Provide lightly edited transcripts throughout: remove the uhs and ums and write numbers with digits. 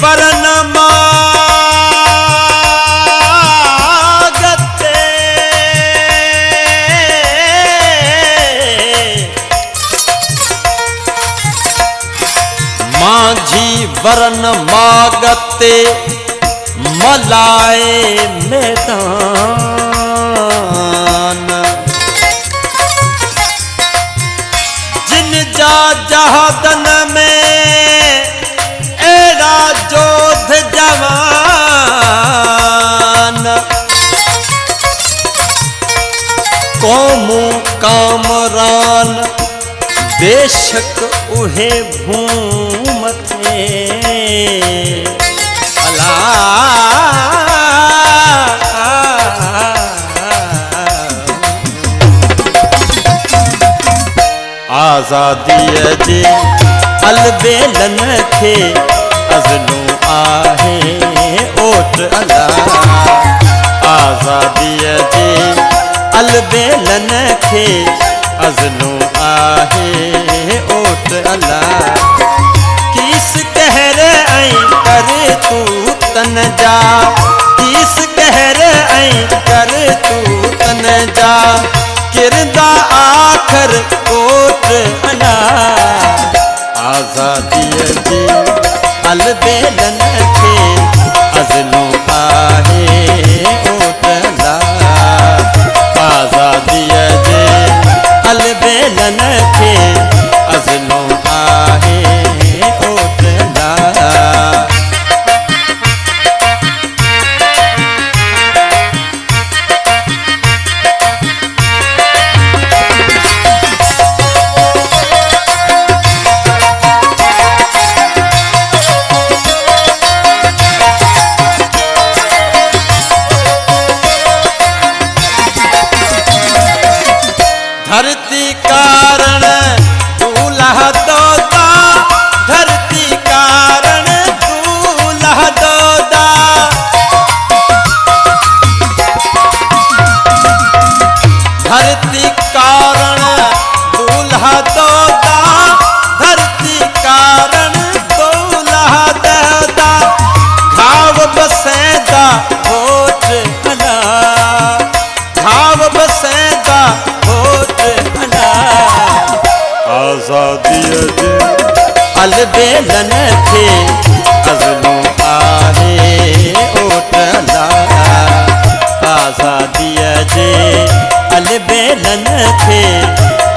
वरन मागते माझी वरन मागते मलाए मैदान जिन जा जहादन में एड़ा जोध जवान कौमू कामरान बेशक उहे भूम थे अला आज़ादी जे अलबेलन खे अज़लू आहे ओट अला आज़ादी जे अलबेलन खे अज़लू आहे ओट अला किस कहर ऐं कर तू तन जा किस कहर ऐं कर तू तन जा किरदा आखर कोट अला आज़ादी जी अलबेलन खे अज़लू आहे ओट अला आज़ादी जे अलबेलन खे अज़लू आहे ओट अला धरती कारण दूल्हा दोदा धरती कारण दूल्हा दोदा धरती कारण दूल्हा दोदा धरती कारण दूल्हा दोदा घाव बसेदा होठ अला घाव बसेदा आज़ादी जे अलबेलन खे अज़लू आहे ओट अला आज़ादी जे अलबेलन खे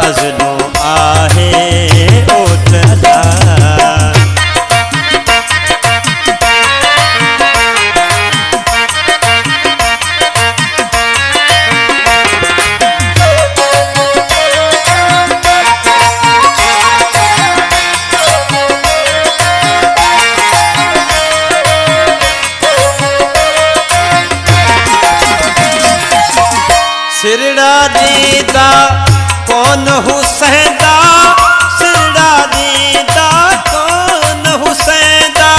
अज़लू आहे ओट अला सिरड़ा दीदा कौन हुसैदा सिरड़ा दीदा कौन हुसैदा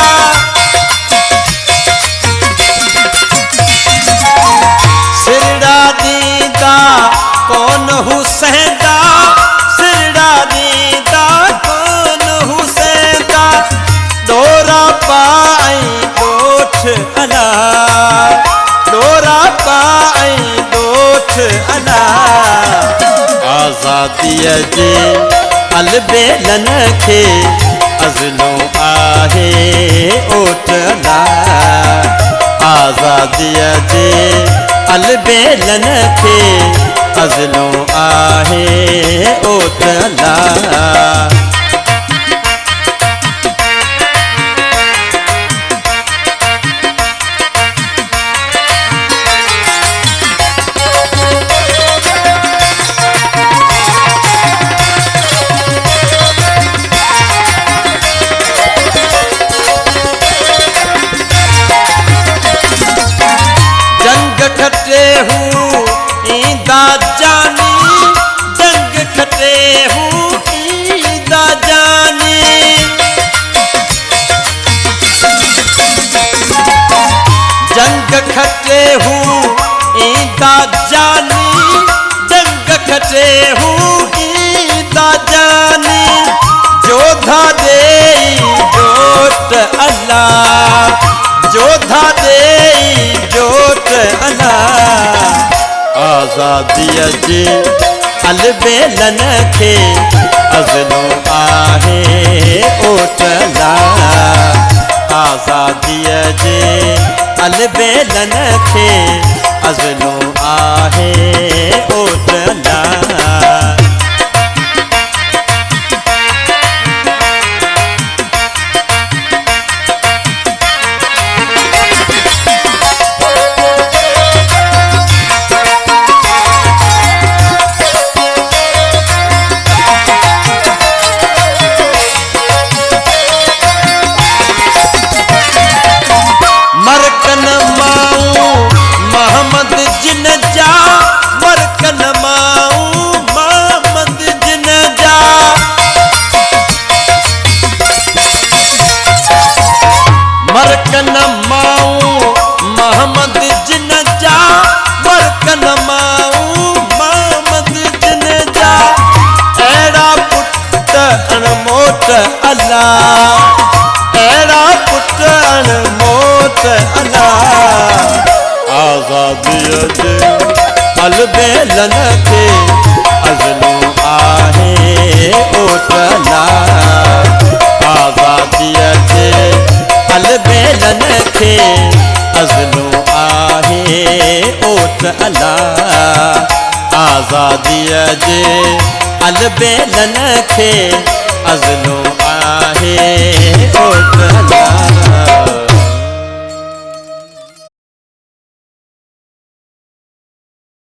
सिरड़ा दीदा कौन हुसैदा सिरड़ा दीदा कौन हुसैदा डोरा पाई गोठ अला डोरा पाई अला आज़ादी जे अलबेलन खे अज़लू आहे ओट अला आज़ादी जे अलबेलन खे अज़लू आहे ओट अला खटे हूँ ईंदा जानी जंग खटे हूँ ईंदा जानी जंग खटे हूँ ईंदा जानी जंग खटे हूँ ईंदा जानी जोधा दे जोत अल्लाह आज़ादीअ जे अलबेलन खे अज़लो आहे ओटला। आज़ादीअ जे अलबेलन खे अज़लो आहे ओटला। मरकन माऊ मोहम्मद जिन जा, मरकन माऊ मोहम्मद जिन जा। मरकन माऊ मोहम्मद जिन जा, मरकन माऊ मोहम्मद जिन जा। अहिड़ा पुट अणमोट अल्लाह, अहिड़ा पुट अणमोट अल्लाह। आज़ादीअ जे अलबेलन खे अज़लो आहे ओटला। आज़ादीअ जे अलबेलन खे अज़लो आहे ओटला। आज़ादीअ जे अलबेलन खे अज़लो आहे ओटला।